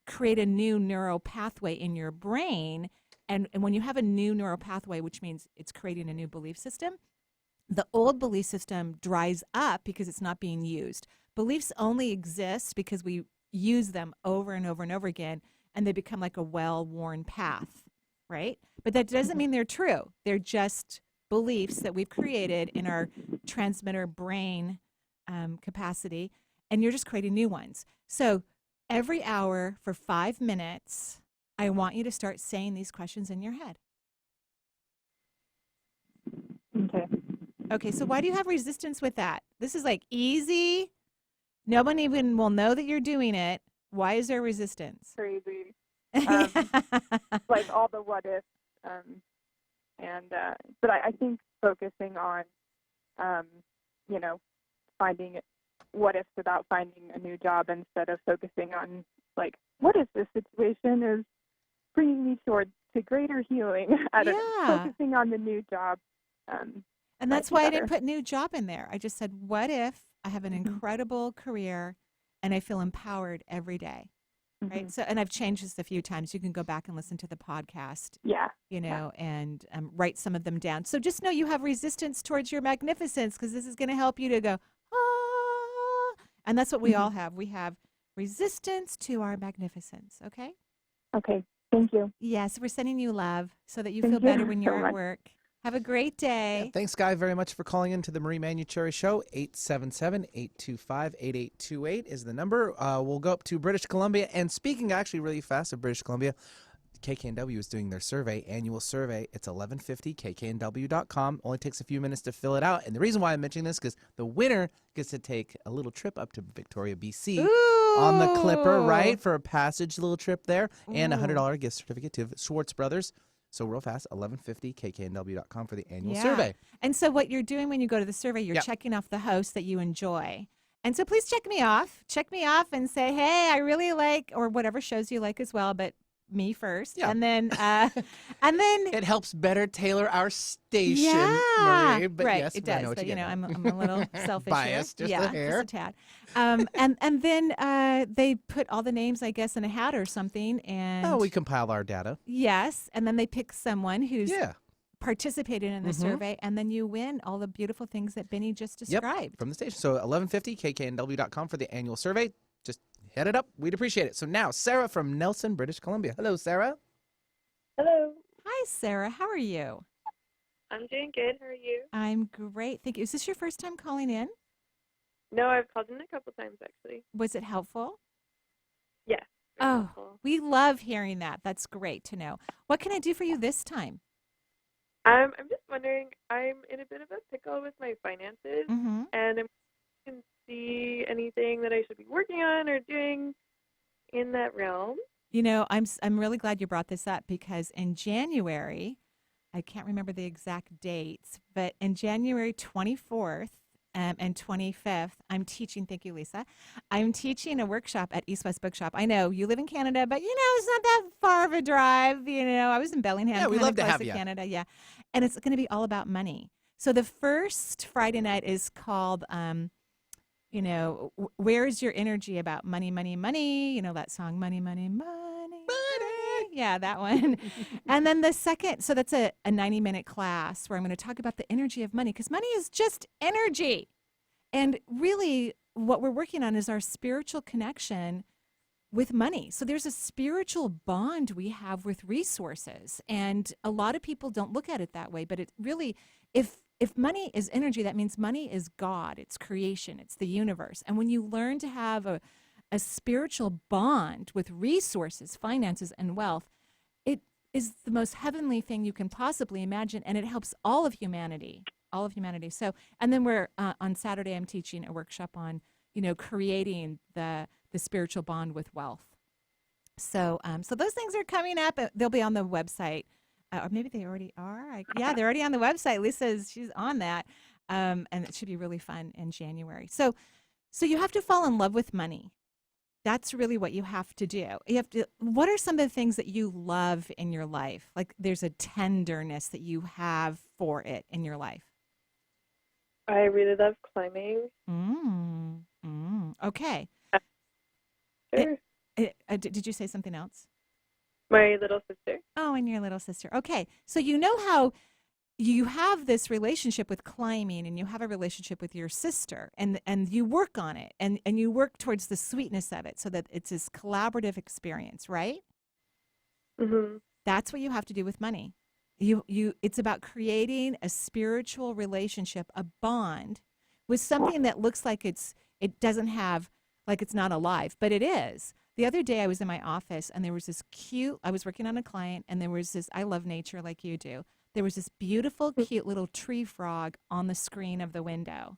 create a new neural pathway in your brain. And when you have a new neural pathway, which means it's creating a new belief system, the old belief system dries up because it's not being used. Beliefs only exist because we use them over and over and over again, and they become like a well-worn path, right? But that doesn't mean they're true. They're just beliefs that we've created in our transmitter brain capacity, and you're just creating new ones. So every hour for 5 minutes, I want you to start saying these questions in your head. Okay, so why do you have resistance with that? This is like easy. No one even will know that you're doing it. Why is there resistance? Crazy. Like all the what ifs. But I think focusing on, finding what ifs about finding a new job instead of focusing on, like, what if this situation is bringing me to greater healing? Focusing on the new job. And that's why I didn't put new job in there. I just said, what if I have an incredible career and I feel empowered every day, right? So, and I've changed this a few times. You can go back and listen to the podcast, and write some of them down. So just know you have resistance towards your magnificence, because this is going to help you to go, ah. And that's what we all have. We have resistance to our magnificence, okay? Okay, thank you. Yes, we're sending you love so that you feel better when you're at work. Have a great day. Yeah, thanks, Guy, very much for calling in to the Marie Manuchehri Show. 877-825-8828 is the number. We'll go up to British Columbia. And speaking actually really fast of British Columbia, KKNW is doing their annual survey. It's 1150 kknw.com. Only takes a few minutes to fill it out. And the reason why I'm mentioning this is because the winner gets to take a little trip up to Victoria, BC. Ooh. on the Clipper, right, for a passage little trip there, and a $100 gift certificate to Schwartz Brothers. So real fast, 1150kknw.com for the annual survey. And so what you're doing when you go to the survey, you're checking off the hosts that you enjoy. And so please check me off. Check me off and say, hey, I really like, or whatever shows you like as well, but me first. Yeah. And then it helps better tailor our station, Marie. But right, yes, it does. But I'm a little selfish biased, here. just a hair. Just a tad. And then they put all the names, I guess, in a hat or something. And we compile our data. Yes, and then they pick someone who's participated in the Mm-hmm. survey, and then you win all the beautiful things that Benny just described. From the station. So 1150kknw.com for the annual survey. Just hit it up. We'd appreciate it. So now, Sarah from Nelson, British Columbia. Hello, Sarah. Hello. Hi, Sarah. How are you? I'm doing good. How are you? I'm great. Thank you. Is this your first time calling in? No, I've called in a couple times, actually. Was it helpful? Yes. Oh, we love hearing that. That's great to know. What can I do for you this time? I'm just wondering, I'm in a bit of a pickle with my finances, Mm-hmm. and I'm can see anything that I should be working on or doing in that realm. You know, I'm really glad you brought this up because in January, I can't remember the exact dates, but in January 24th and 25th, I'm teaching. Thank you, Lisa. I'm teaching a workshop at East West Bookshop. I know you live in Canada, but it's not that far of a drive. I was in Bellingham. Yeah, we love to have you. Canada, yeah, and it's going to be all about money. So the first Friday night is called. Where is your energy about money, money, money? You know that song, money, money, money, money. Yeah, that one. And then the second, so that's a 90-minute class where I'm going to talk about the energy of money because money is just energy. And really what we're working on is our spiritual connection with money. So there's a spiritual bond we have with resources. And a lot of people don't look at it that way, but it really, if money is energy, that means money is God, it's creation, it's the universe. And when you learn to have a spiritual bond with resources, finances, and wealth, it is the most heavenly thing you can possibly imagine, and it helps all of humanity. So, and then we're on Saturday, I'm teaching a workshop on, creating the spiritual bond with wealth. So, so those things are coming up. They'll be on the website. Or maybe they already are. They're already on the website. she's on that. And it should be really fun in January. So you have to fall in love with money. That's really what you have to do. What are some of the things that you love in your life? Like there's a tenderness that you have for it in your life. I really love climbing. Okay. Sure. Did you say something else? My little sister. Oh, and your little sister. Okay. So you know how you have this relationship with climbing and you have a relationship with your sister and you work on it and you work towards the sweetness of it so that it's this collaborative experience, right? Mm-hmm. That's what you have to do with money. It's about creating a spiritual relationship, a bond with something that looks like it doesn't have, like it's not alive, but it is. The other day I was in my office and there was this I was working on a client and there was this, I love nature like you do. There was this beautiful, cute little tree frog on the screen of the window.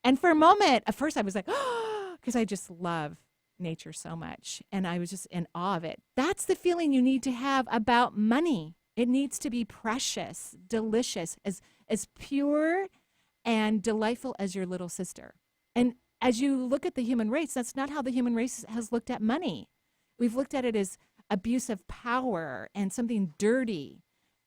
And for a moment, at first I was like, oh, because I just love nature so much. And I was just in awe of it. That's the feeling you need to have about money. It needs to be precious, delicious, as pure and delightful as your little sister. And as you look at the human race, that's not how the human race has looked at money. We've looked at it as abuse of power and something dirty,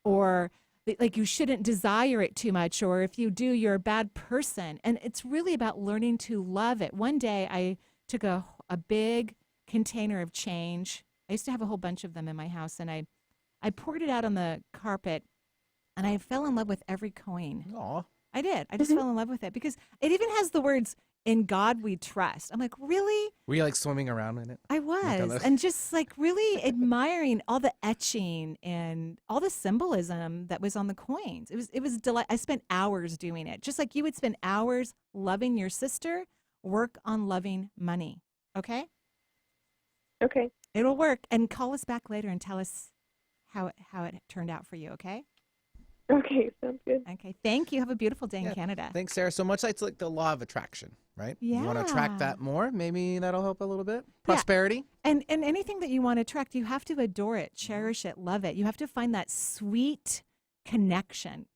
or like you shouldn't desire it too much, or if you do, you're a bad person. And it's really about learning to love it. One day I took a big container of change. I used to have a whole bunch of them in my house, and I poured it out on the carpet, and I fell in love with every coin. Aw. I did. I just fell in love with it because it even has the words, "In God we trust." I'm like, really? Were you like swimming around in it? I was. And just like really admiring all the etching and all the symbolism that was on the coins. It was I spent hours doing it. Just like you would spend hours loving your sister, work on loving money. Okay? Okay. It'll work. And call us back later and tell us how it turned out for you, okay? Okay, sounds good. Okay, thank you. Have a beautiful day in Canada. Thanks, Sarah, so much. It's like the law of attraction, right? You want to attract that more? Maybe that'll help a little bit. Prosperity. And anything that you want to attract, you have to adore it, cherish it, love it. You have to find that sweet connection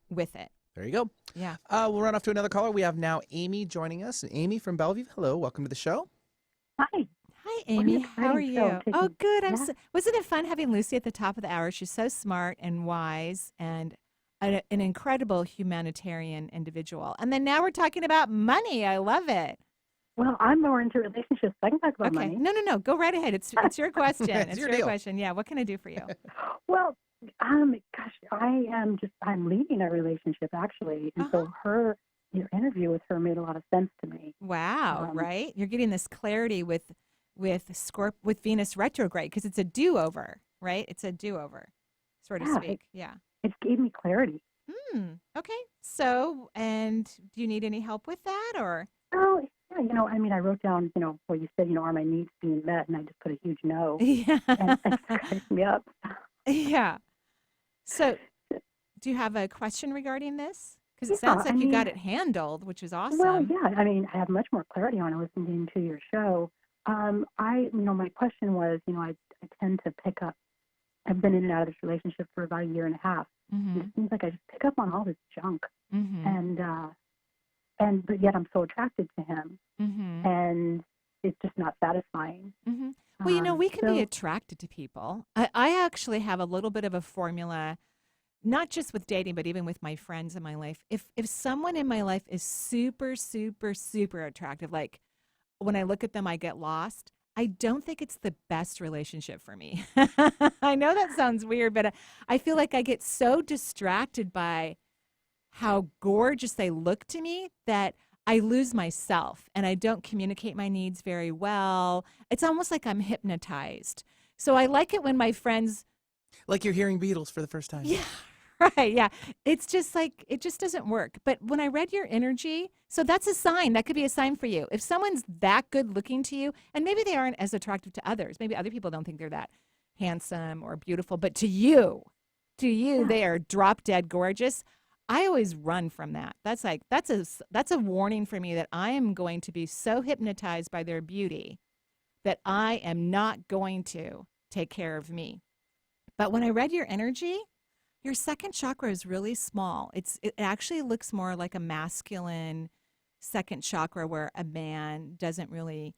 with it. There you go. Yeah. We'll run off to another caller. We have now Amy joining us. Amy from Bellevue. Hello. Welcome to the show. Hi. Hi, Amy. How are you? Oh, good. Yeah. Wasn't it fun having Lucy at the top of the hour? She's so smart and wise and an incredible humanitarian individual. And then now we're talking about money. I love it. Well, I'm more into relationships. I can talk about money. No. Go right ahead. It's your question. It's your deal. question. Yeah. What can I do for you? Well, gosh, I'm leading a relationship actually, and so your interview with her made a lot of sense to me. Wow. Right. You're getting this clarity with Venus retrograde because it's a do-over, right? It's a do-over, so to speak. Yeah. It gave me clarity. Okay. So, and do you need any help with that, or? Oh, yeah. I wrote down, where you said, are my needs being met, and I just put a huge no. Yeah. And it cracks me up. Yeah. So, do you have a question regarding this? Because it sounds like you got it handled, which is awesome. Well, yeah. I have much more clarity on it listening to your show. My question was, I tend to pick up. I've been in and out of this relationship for about a year and a half. Mm-hmm. It seems like I just pick up on all this junk, Mm-hmm. but yet I'm so attracted to him, Mm-hmm. and it's just not satisfying. Mm-hmm. Well, we can be attracted to people. I actually have a little bit of a formula, not just with dating, but even with my friends in my life. If someone in my life is super, super, super attractive, like when I look at them, I get lost. I don't think it's the best relationship for me. I know that sounds weird, but I feel like I get so distracted by how gorgeous they look to me that I lose myself and I don't communicate my needs very well. It's almost like I'm hypnotized. So I like it when my friends... Like you're hearing Beatles for the first time. Yeah. Right, yeah. It's just like, it just doesn't work. But when I read your energy, so that's a sign. That could be a sign for you. If someone's that good looking to you, and maybe they aren't as attractive to others. Maybe other people don't think they're that handsome or beautiful. But to you, they are drop dead gorgeous. I always run from that. That's a warning for me that I am going to be so hypnotized by their beauty that I am not going to take care of me. But when I read your energy, your second chakra is really small. It actually looks more like a masculine second chakra where a man doesn't really,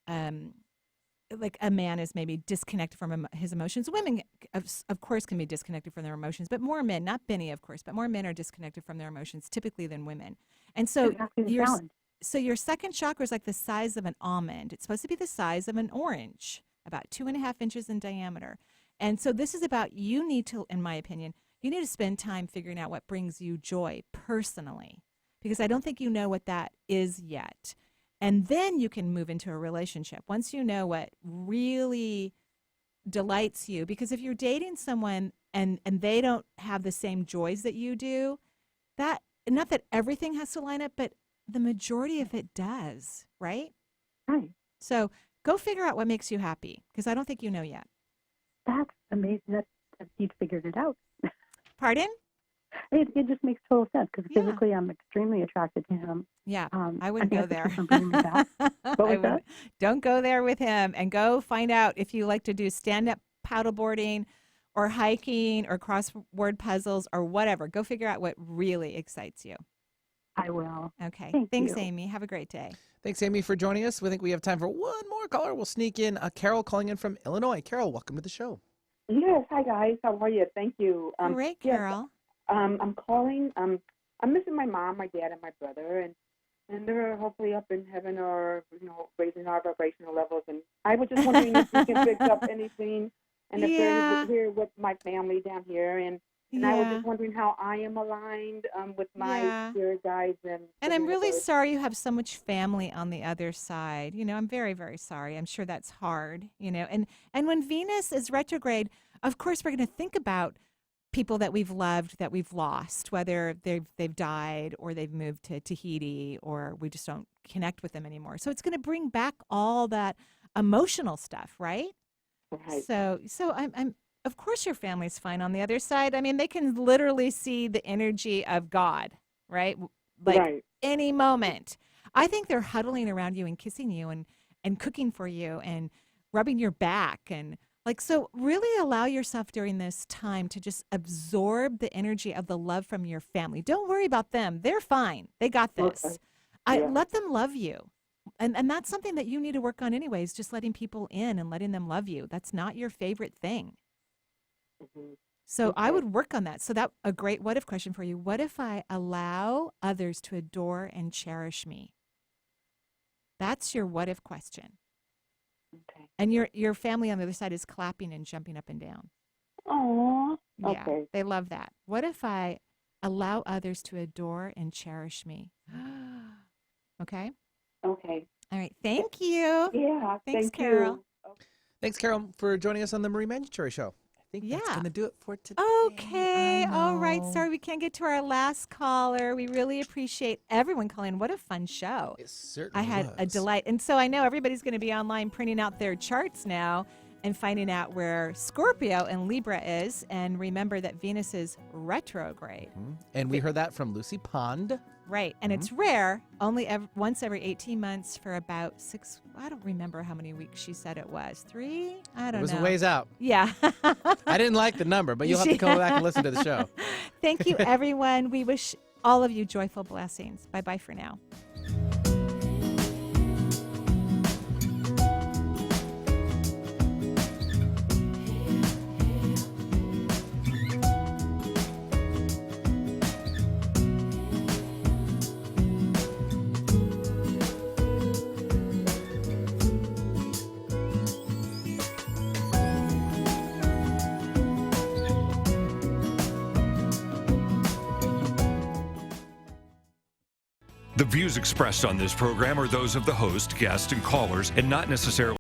like a man is maybe disconnected from his emotions. Women, of course, can be disconnected from their emotions, but more men, not Benny, of course, but more men are disconnected from their emotions typically than women. And so your second chakra is like the size of an almond. It's supposed to be the size of an orange, about 2.5 inches in diameter. And so this is about, you need to, in my opinion, you need to spend time figuring out what brings you joy personally, because I don't think you know what that is yet. And then you can move into a relationship once you know what really delights you. Because if you're dating someone and they don't have the same joys that you do, that, not that everything has to line up, but the majority of it does, right? Right. So go figure out what makes you happy, because I don't think you know yet. That's amazing. That you figured it out. Pardon? It just makes total sense because physically I'm extremely attracted to him. Yeah, I wouldn't go there. What was that? Don't go there with him, and go find out if you like to do stand-up paddleboarding or hiking or crossword puzzles or whatever. Go figure out what really excites you. I will. Okay. Thanks, Amy. Have a great day. Thanks, Amy, for joining us. We think we have time for one more caller. We'll sneak in Carol calling in from Illinois. Carol, welcome to the show. Yes. Hi, guys. How are you? Thank you. Great, Carol. I'm calling. I'm missing my mom, my dad, and my brother, and they're hopefully up in heaven or raising our vibrational levels. And I was just wondering if you can pick up anything, and if they're here with my family down here, and I was just wondering how I am aligned with my spirit guides. And I'm really sorry you have so much family on the other side. I'm very, very sorry. I'm sure that's hard. And when Venus is retrograde, of course we're going to think about people that we've loved, that we've lost, whether they've died or they've moved to Tahiti or we just don't connect with them anymore. So it's going to bring back all that emotional stuff, right? Right. So I'm of course your family's fine on the other side. I mean, they can literally see the energy of God, right? Like Right. any moment. I think they're huddling around you and kissing you and cooking for you and rubbing your back and like, so really allow yourself during this time to just absorb the energy of the love from your family. Don't worry about them. They're fine. They got this. Okay. Let them love you. And that's something that you need to work on anyways, just letting people in and letting them love you. That's not your favorite thing. Mm-hmm. So I would work on that. So that a great what if question for you. What if I allow others to adore and cherish me? That's your what if question. Okay. And your family on the other side is clapping and jumping up and down. Oh. Yeah, Okay. they love that. What if I allow others to adore and cherish me? Okay? Okay. All right. Thank you. Yeah. Thanks, thank Carol. You. Thanks, Carol, for joining us on the Marie Manuchehri Show. I think that's going to do it for today. Okay. All right. Sorry we can't get to our last caller. We really appreciate everyone calling. What a fun show. It certainly I had a was. delight. And so I know everybody's going to be online printing out their charts now and finding out where Scorpio and Libra is. And remember that Venus is retrograde. And we heard that from Lucy Pond. Right. And it's rare, only once every 18 months for about 6. I don't remember how many weeks she said it was. 3? I don't know. It was a ways out. Yeah. I didn't like the number, but you'll have to come back and listen to the show. Thank you, everyone. We wish all of you joyful blessings. Bye-bye for now. The views expressed on this program are those of the host, guests, and callers, and not necessarily